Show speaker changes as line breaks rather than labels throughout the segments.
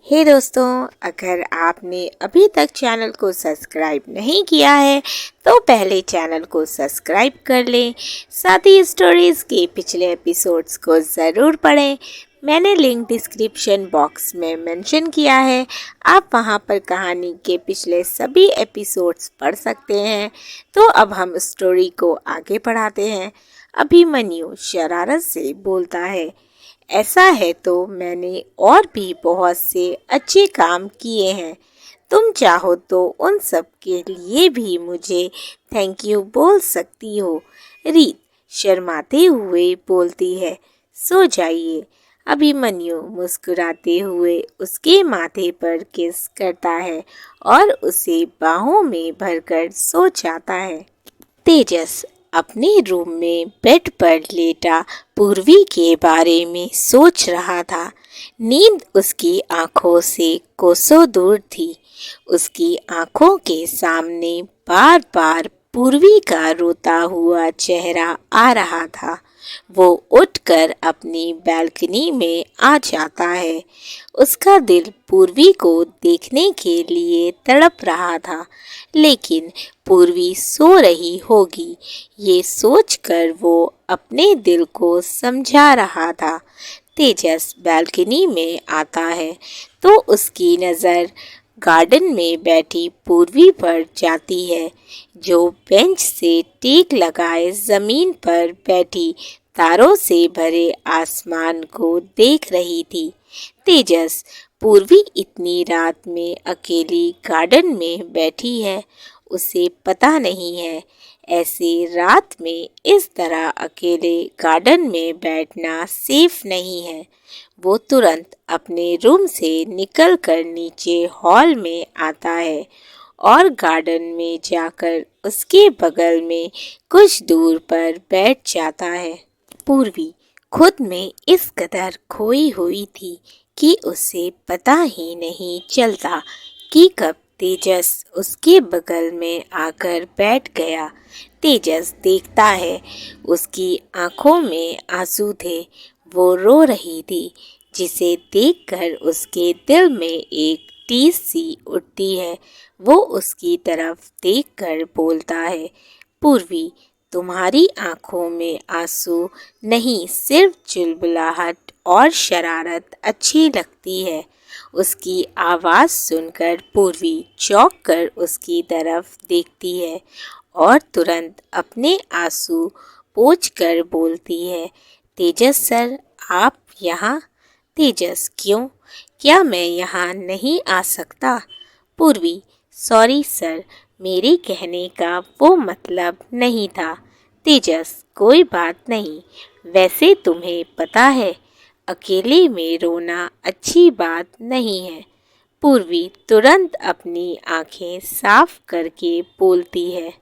हे दोस्तों, अगर आपने अभी तक चैनल को सब्सक्राइब नहीं किया है तो पहले चैनल को सब्सक्राइब कर लें। साथ ही स्टोरीज़ के पिछले एपिसोड्स को ज़रूर पढ़ें। मैंने लिंक डिस्क्रिप्शन बॉक्स में मेंशन किया है, आप वहां पर कहानी के पिछले सभी एपिसोड्स पढ़ सकते हैं। तो अब हम स्टोरी को आगे बढ़ाते हैं। अभिमन्यु शरारत से बोलता है, ऐसा है तो मैंने और भी बहुत से अच्छे काम किए हैं। तुम चाहो तो उन सब के लिए भी मुझे थैंक यू बोल सकती हो। रीत शर्माते हुए बोलती है, सो जाइए। अभिमन्यु मुस्कुराते हुए उसके माथे पर किस करता है और उसे बाहों में भरकर सो जाता है। तेजस अपने रूम में बेड पर लेटा पूर्वी के बारे में सोच रहा था। नींद उसकी आंखों से कोसों दूर थी। उसकी आंखों के सामने बार बार पूर्वी का रोता हुआ चेहरा आ रहा था। वो उठकर अपनी बैल्कनी में आ जाता है। उसका दिल पूर्वी को देखने के लिए तड़प रहा था, लेकिन पूर्वी सो रही होगी ये सोचकर वो अपने दिल को समझा रहा था। तेजस बैल्कनी में आता है तो उसकी नज़र गार्डन में बैठी पूर्वी पर जाती है, जो बेंच से टेक लगाए जमीन पर बैठी तारों से भरे आसमान को देख रही थी। तेजस पूर्वी इतनी रात में अकेली गार्डन में बैठी है, उसे पता नहीं है। ऐसे रात में इस तरह अकेले गार्डन में बैठना सेफ नहीं है। वो तुरंत अपने रूम से निकलकर नीचे हॉल में आता है और गार्डन में जाकर उसके बगल में कुछ दूर पर बैठ जाता है। पूर्वी खुद में इस कदर खोई हुई थी कि उसे पता ही नहीं चलता कि कब तेजस उसके बगल में आकर बैठ गया। तेजस देखता है उसकी आंखों में आंसू थे, वो रो रही थी, जिसे देखकर उसके दिल में एक टीस सी उठती है। वो उसकी तरफ देखकर बोलता है, पूर्वी, तुम्हारी आंखों में आंसू नहीं, सिर्फ चुलबुलाहट और शरारत अच्छी लगती है। उसकी आवाज़ सुनकर पूर्वी चौंक कर उसकी तरफ देखती है और तुरंत अपने आंसू पोंछकर बोलती है, तेजस सर, आप यहाँ? तेजस, क्यों? क्या मैं यहाँ नहीं आ सकता? पूर्वी, सॉरी सर, मेरे कहने का वो मतलब नहीं था। तेजस, कोई बात नहीं। वैसे तुम्हें पता है, अकेले में रोना अच्छी बात नहीं है। पूर्वी तुरंत अपनी आंखें साफ करके बोलती है,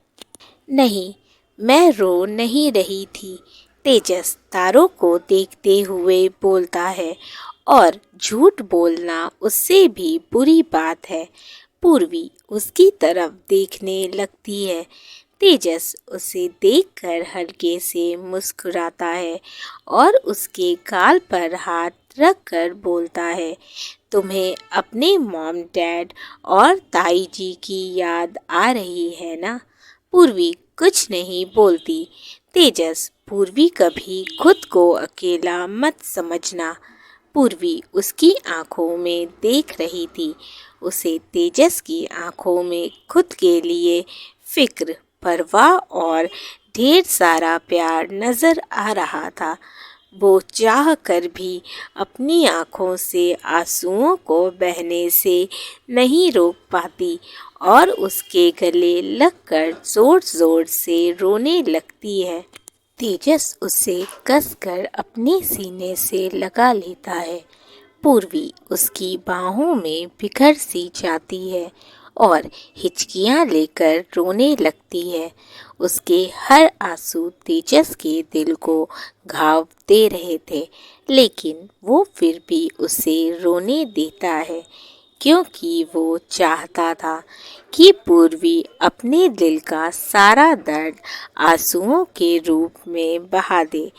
नहीं, मैं रो नहीं रही थी। तेजस तारों को देखते हुए बोलता है, और झूठ बोलना उससे भी बुरी बात है। पूर्वी उसकी तरफ देखने लगती है। तेजस उसे देखकर हल्के से मुस्कुराता है और उसके गाल पर हाथ रखकर बोलता है, तुम्हें अपने मॉम डैड और ताई जी की याद आ रही है ना? पूर्वी कुछ नहीं बोलती। तेजस, पूर्वी कभी खुद को अकेला मत समझना। पूर्वी उसकी आंखों में देख रही थी। उसे तेजस की आंखों में खुद के लिए फिक्र, परवाह और ढेर सारा प्यार नजर आ रहा था। वो चाह कर भी अपनी आंखों से आंसुओं को बहने से नहीं रोक पाती और उसके गले लगकर जोर जोर से रोने लगती है। तेजस उसे कसकर अपने सीने से लगा लेता है। पूर्वी उसकी बाहों में बिखर सी जाती है और हिचकियां लेकर रोने लगती है। उसके हर आंसू तेजस के दिल को घाव दे रहे थे, लेकिन वो फिर भी उसे रोने देता है, क्योंकि वो चाहता था कि पूर्वी अपने दिल का सारा दर्द आंसुओं के रूप में बहा दे।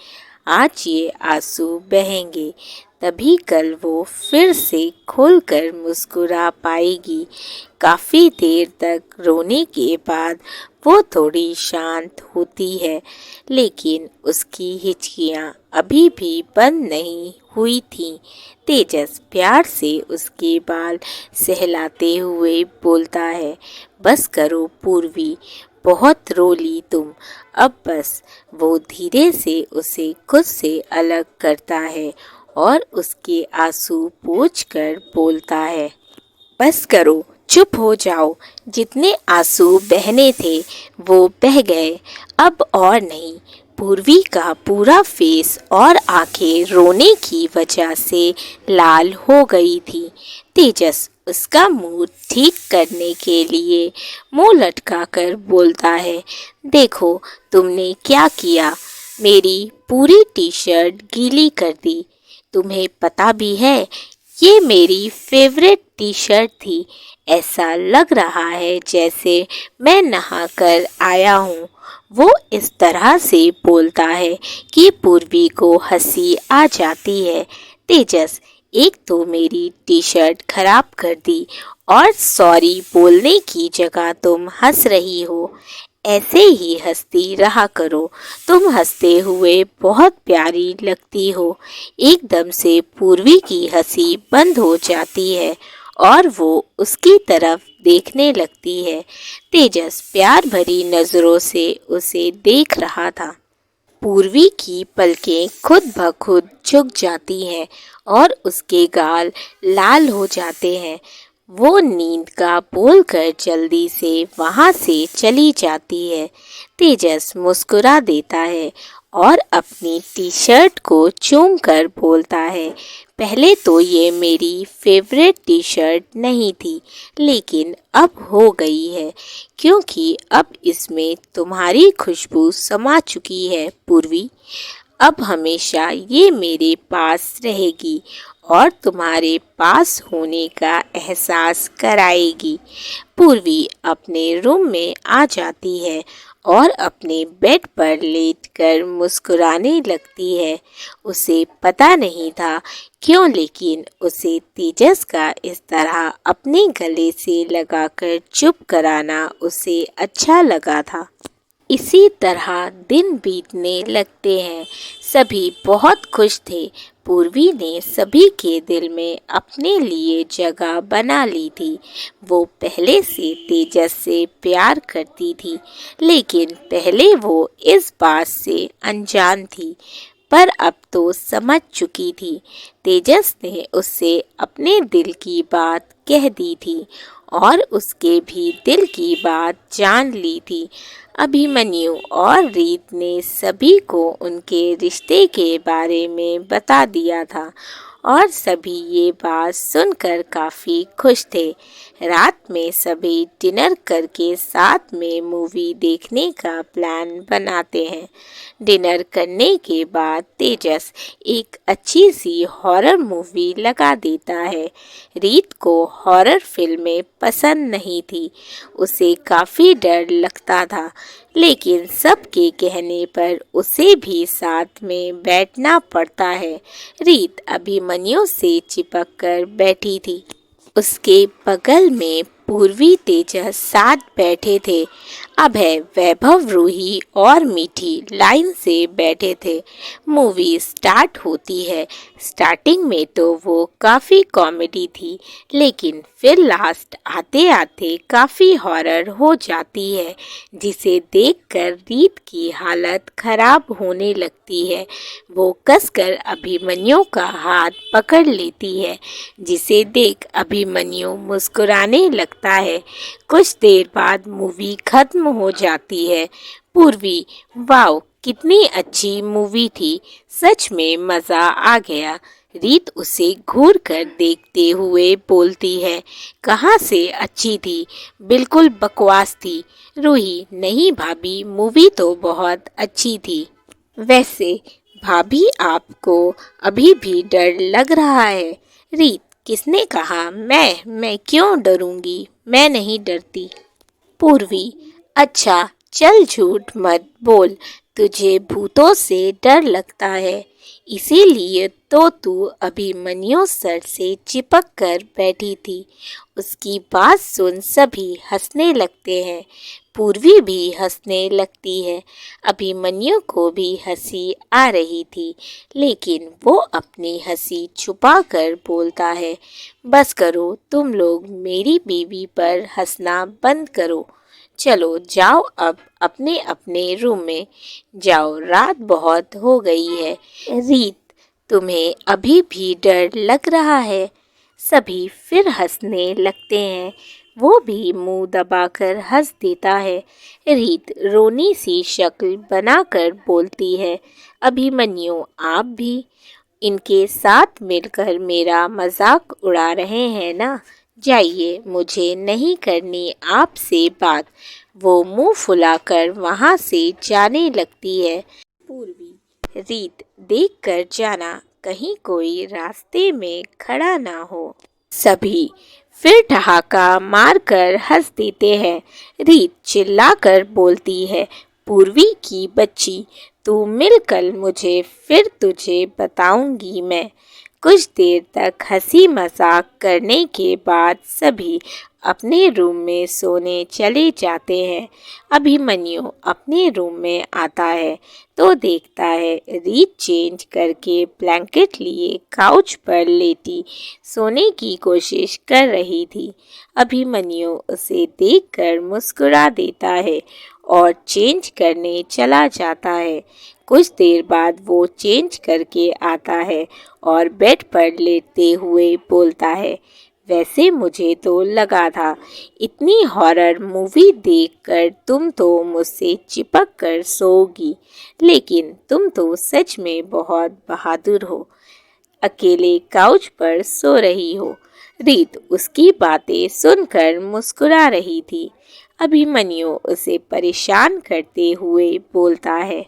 आज ये आंसू बहेंगे, तभी कल वो फिर से खुलकर मुस्कुरा पाएगी। काफ़ी देर तक रोने के बाद वो थोड़ी शांत होती है, लेकिन उसकी हिचकियाँ अभी भी बंद नहीं हुई थीं। तेजस प्यार से उसके बाल सहलाते हुए बोलता है, बस करो पूर्वी, बहुत रो ली तुम, अब बस। वो धीरे से उसे खुद से अलग करता है और उसके आंसू पोंछकर बोलता है, बस करो, चुप हो जाओ। जितने आंसू बहने थे वो बह गए, अब और नहीं। पूर्वी का पूरा फेस और आंखें रोने की वजह से लाल हो गई थी। तेजस उसका मूड ठीक करने के लिए मुंह लटकाकर बोलता है, देखो तुमने क्या किया, मेरी पूरी टी शर्ट गीली कर दी। तुम्हें पता भी है ये मेरी फेवरेट टी शर्ट थी। ऐसा लग रहा है जैसे मैं नहाकर आया हूँ। वो इस तरह से बोलता है कि पूर्वी को हंसी आ जाती है। तेजस, एक तो मेरी टी शर्ट खराब कर दी और सॉरी बोलने की जगह तुम हंस रही हो। ऐसे ही हंसती रहा करो, तुम हंसते हुए बहुत प्यारी लगती हो। एकदम से पूर्वी की हंसी बंद हो जाती है और वो उसकी तरफ देखने लगती है। तेजस प्यार भरी नजरों से उसे देख रहा था। पूर्वी की पलकें खुद ब खुद झुक जाती हैं और उसके गाल लाल हो जाते हैं। वो नींद का बोलकर जल्दी से वहाँ से चली जाती है। तेजस मुस्कुरा देता है और अपनी टी शर्ट को चूम कर बोलता है, पहले तो ये मेरी फेवरेट टी शर्ट नहीं थी, लेकिन अब हो गई है, क्योंकि अब इसमें तुम्हारी खुशबू समा चुकी है पूर्वी। अब हमेशा ये मेरे पास रहेगी और तुम्हारे पास होने का एहसास कराएगी। पूर्वी अपने रूम में आ जाती है और अपने बेड पर लेटकर मुस्कुराने लगती है। उसे पता नहीं था क्यों, लेकिन उसे तेजस का इस तरह अपने गले से लगाकर चुप कराना उसे अच्छा लगा था। इसी तरह दिन बीतने लगते हैं। सभी बहुत खुश थे। पूर्वी ने सभी के दिल में अपने लिए जगह बना ली थी। वो पहले से तेजस से प्यार करती थी, लेकिन पहले वो इस बात से अनजान थी, पर अब तो समझ चुकी थी। तेजस ने उससे अपने दिल की बात कह दी थी और उसके भी दिल की बात जान ली थी। अभिमन्यु और रीत ने सभी को उनके रिश्ते के बारे में बता दिया था और सभी ये बात सुनकर काफ़ी खुश थे। रात में सभी डिनर करके साथ में मूवी देखने का प्लान बनाते हैं। डिनर करने के बाद तेजस एक अच्छी सी हॉरर मूवी लगा देता है। रीत को हॉरर फिल्में पसंद नहीं थी, उसे काफ़ी डर लगता था, लेकिन सबके कहने पर उसे भी साथ में बैठना पड़ता है। रीत अभिमन्यु से चिपक कर बैठी थी। उसके बगल में पूर्वी तेजस साथ बैठे थे। अभय, वैभव, रूही और मीठी लाइन से बैठे थे। मूवी स्टार्ट होती है। स्टार्टिंग में तो वो काफ़ी कॉमेडी थी, लेकिन फिर लास्ट आते आते काफ़ी हॉरर हो जाती है, जिसे देखकर रीत की हालत खराब होने लगती है। वो कसकर अभिमन्यु का हाथ पकड़ लेती है, जिसे देख अभिमन्यु मुस्कुराने लगता है। कुछ देर बाद मूवी खत्म हो जाती है। पूर्वी, वाओ कितनी अच्छी मूवी थी, सच में मज़ा आ गया। रीत उसे घूर कर देखते हुए बोलती है, कहाँ से अच्छी थी, बिल्कुल बकवास थी। रूही, नहीं भाभी, मूवी तो बहुत अच्छी थी। वैसे भाभी, आपको अभी भी डर लग रहा है? रीत, किसने कहा? मैं क्यों डरूंगी, मैं नहीं डरती। पूर्वी, अच्छा चल झूठ मत बोल, तुझे भूतों से डर लगता है, इसीलिए तो तू अभिमन्यु सर से चिपक कर बैठी थी। उसकी बात सुन सभी हंसने लगते हैं। पूर्वी भी हंसने लगती है। अभिमन्यु को भी हंसी आ रही थी, लेकिन वो अपनी हंसी छुपा कर बोलता है, बस करो तुम लोग, मेरी बीवी पर हंसना बंद करो। चलो जाओ अब अपने अपने रूम में जाओ, रात बहुत हो गई है। रीत, तुम्हें अभी भी डर लग रहा है? सभी फिर हंसने लगते हैं। वो भी मुंह दबाकर हंस देता है। रीत रोनी सी शक्ल बनाकर बोलती है, अभिमन्यु आप भी इनके साथ मिलकर मेरा मजाक उड़ा रहे हैं ना? जाइए, मुझे नहीं करनी आपसे बात। वो मुंह फुलाकर वहां से जाने लगती है। पूर्वी, रीत देख कर जाना, कहीं कोई रास्ते में खड़ा ना हो। सभी फिर ठहाका मारकर हंस देते हैं। रीत चिल्लाकर बोलती है, पूर्वी की बच्ची, तू मिल कल मुझे, फिर तुझे बताऊंगी मैं। कुछ देर तक हंसी मजाक करने के बाद सभी अपने रूम में सोने चले जाते हैं। अभिमन्यु अपने रूम में आता है तो देखता है रीत चेंज करके ब्लैंकेट लिए काउच पर लेटी सोने की कोशिश कर रही थी। अभिमन्यु उसे देखकर मुस्कुरा देता है और चेंज करने चला जाता है। कुछ देर बाद वो चेंज करके आता है और बेड पर लेटते हुए बोलता है, वैसे मुझे तो लगा था इतनी हॉरर मूवी देखकर तुम तो मुझसे चिपक कर सोओगी, लेकिन तुम तो सच में बहुत बहादुर हो, अकेले काउच पर सो रही हो। रीत उसकी बातें सुनकर मुस्कुरा रही थी। अभिमन्यु उसे परेशान करते हुए बोलता है,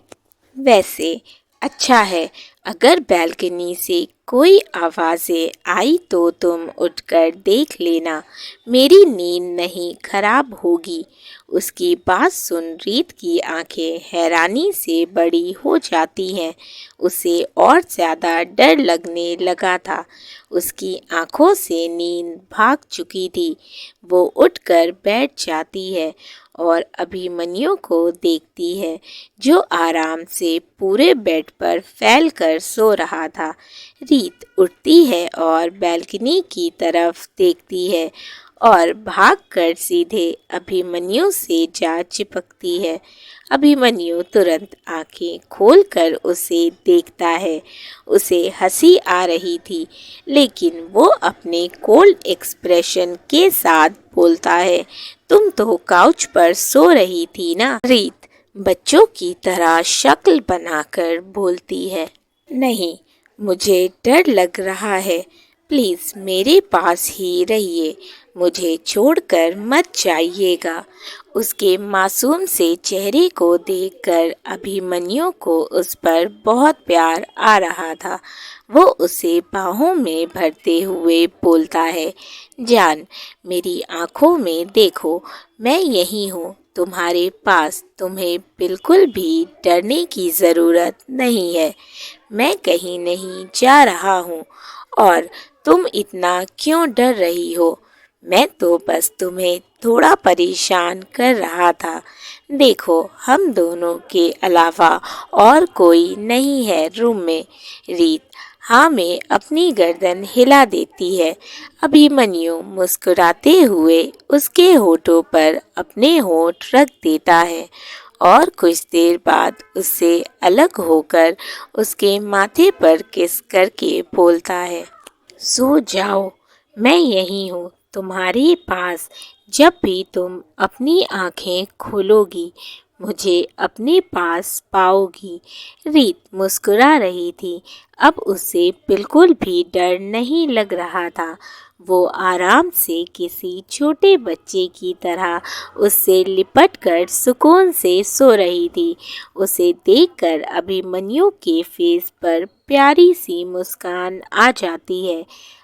वैसे अच्छा है, अगर बालकनी से कोई आवाज़ें आई तो तुम उठकर देख लेना, मेरी नींद नहीं खराब होगी। उसकी बात सुन रीत की आंखें हैरानी से बड़ी हो जाती हैं। उसे और ज़्यादा डर लगने लगा था। उसकी आंखों से नींद भाग चुकी थी। वो उठकर बैठ जाती है और अभिमन्यु को देखती है, जो आराम से पूरे बेड पर फैलकर सो रहा था। रीत उठती है और बालकनी की तरफ देखती है और भागकर सीधे अभिमन्यु से जा चिपकती है। अभिमन्यु तुरंत आंखें खोलकर उसे देखता है। उसे हंसी आ रही थी, लेकिन वो अपने कोल्ड एक्सप्रेशन के साथ बोलता है, तुम तो काउच पर सो रही थी ना? रीत बच्चों की तरह शक्ल बनाकर बोलती है, नहीं, मुझे डर लग रहा है, प्लीज़ मेरे पास ही रहिए, मुझे छोड़कर मत जाइएगा। उसके मासूम से चेहरे को देखकर अभिमन्यु को उस पर बहुत प्यार आ रहा था। वो उसे बाहों में भरते हुए बोलता है, जान, मेरी आंखों में देखो, मैं यही हूँ तुम्हारे पास, तुम्हें बिल्कुल भी डरने की ज़रूरत नहीं है। मैं कहीं नहीं जा रहा हूँ और तुम इतना क्यों डर रही हो? मैं तो बस तुम्हें थोड़ा परेशान कर रहा था। देखो, हम दोनों के अलावा और कोई नहीं है रूम में। रीत हाँ में अपनी गर्दन हिला देती है। अभिमन्यु मुस्कुराते हुए उसके होठों पर अपने होठ रख देता है और कुछ देर बाद उससे अलग होकर उसके माथे पर किस करके बोलता है, सो जाओ, मैं यहीं हूँ तुम्हारे पास। जब भी तुम अपनी आंखें खोलोगी, मुझे अपने पास पाओगी। रीत मुस्कुरा रही थी। अब उसे बिल्कुल भी डर नहीं लग रहा था। वो आराम से किसी छोटे बच्चे की तरह उससे लिपट कर सुकून से सो रही थी। उसे देखकर अभिमन्यु के फेस पर प्यारी सी मुस्कान आ जाती है।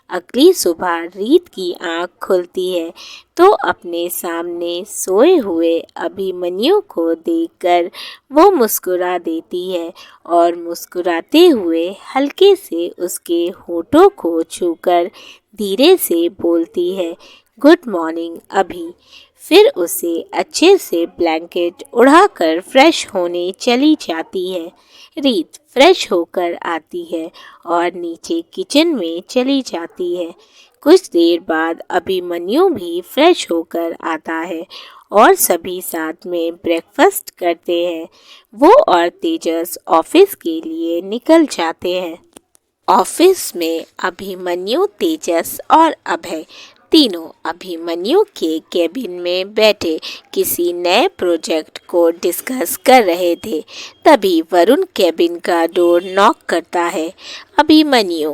अगली सुबह रीत की आंख खुलती है तो अपने सामने सोए हुए अभिमन्यु को देखकर वो मुस्कुरा देती है और मुस्कुराते हुए हल्के से उसके होठों को छूकर धीरे से बोलती है, गुड मॉर्निंग अभी। फिर उसे अच्छे से ब्लैंकेट उड़ाकर फ्रेश होने चली जाती है। रीत फ्रेश होकर आती है और नीचे किचन में चली जाती है। कुछ देर बाद अभिमन्यु भी फ्रेश होकर आता है और सभी साथ में ब्रेकफास्ट करते हैं। वो और तेजस ऑफिस के लिए निकल जाते हैं। ऑफिस में अभिमन्यु, तेजस और अभय तीनों अभिमन्यु के केबिन में बैठे किसी नए प्रोजेक्ट को डिस्कस कर रहे थे। तभी वरुण केबिन का डोर नॉक करता है। अभिमन्यु,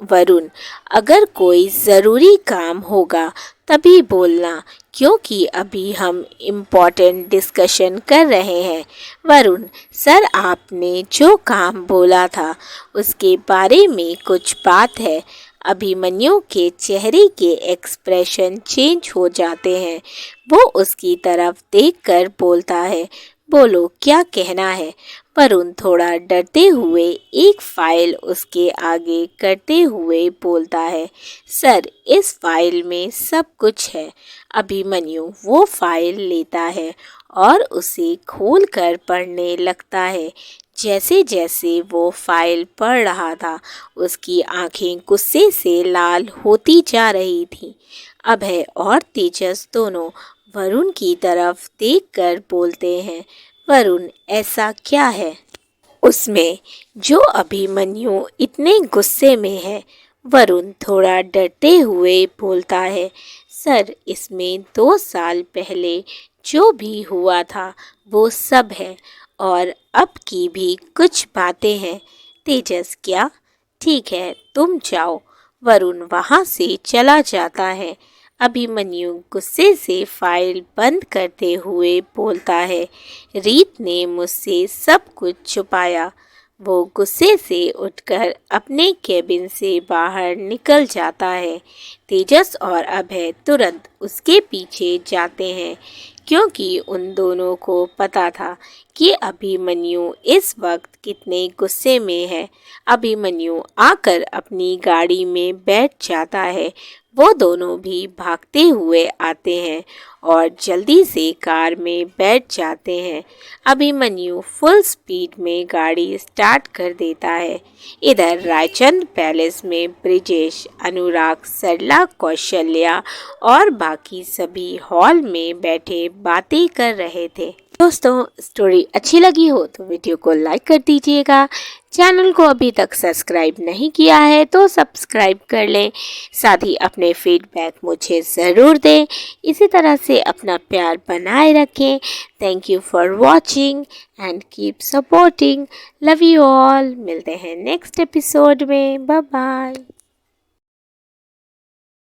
वरुण, अगर कोई ज़रूरी काम होगा तभी बोलना, क्योंकि अभी हम इम्पोर्टेंट डिस्कशन कर रहे हैं। वरुण, सर आपने जो काम बोला था उसके बारे में कुछ बात है। अभिमन्यु के चेहरे के एक्सप्रेशन चेंज हो जाते हैं। वो उसकी तरफ देखकर बोलता है, बोलो क्या कहना है। वरुण थोड़ा डरते हुए एक फाइल उसके आगे करते हुए बोलता है, सर इस फाइल में सब कुछ है। अभिमन्यु वो फाइल लेता है और उसे खोलकर पढ़ने लगता है। जैसे जैसे वो फाइल पढ़ रहा था उसकी आंखें गुस्से से लाल होती जा रही थीं। अभय और तेजस दोनों वरुण की तरफ देखकर बोलते हैं, वरुण ऐसा क्या है उसमें जो अभिमन्यु इतने गुस्से में है। वरुण थोड़ा डरते हुए बोलता है, सर इसमें 2 साल पहले जो भी हुआ था वो सब है और अब की भी कुछ बातें हैं। तेजस, क्या? ठीक है तुम जाओ। वरुण वहाँ से चला जाता है। अभिमन्यु गुस्से से फाइल बंद करते हुए बोलता है, रीत ने मुझसे सब कुछ छुपाया। वो गुस्से से उठकर अपने केबिन से बाहर निकल जाता है। तेजस और अभय तुरंत उसके पीछे जाते हैं क्योंकि उन दोनों को पता था कि अभिमन्यु इस वक्त कितने गुस्से में है। अभिमन्यु आकर अपनी गाड़ी में बैठ जाता है। वो दोनों भी भागते हुए आते हैं और जल्दी से कार में बैठ जाते हैं। अभिमन्यु फुल स्पीड में गाड़ी स्टार्ट कर देता है। इधर रायचंद पैलेस में ब्रिजेश, अनुराग, सरला, कौशल्या और बाकी सभी हॉल में बैठे बातें कर रहे थे। दोस्तों, स्टोरी अच्छी लगी हो तो वीडियो को लाइक कर दीजिएगा। चैनल को अभी तक सब्सक्राइब नहीं किया है तो सब्सक्राइब कर लें। साथ ही अपने फीडबैक मुझे ज़रूर दें। इसी तरह से अपना प्यार बनाए रखें। Thank you for watching and keep supporting. Love you all. मिलते हैं नेक्स्ट एपिसोड में। Bye bye.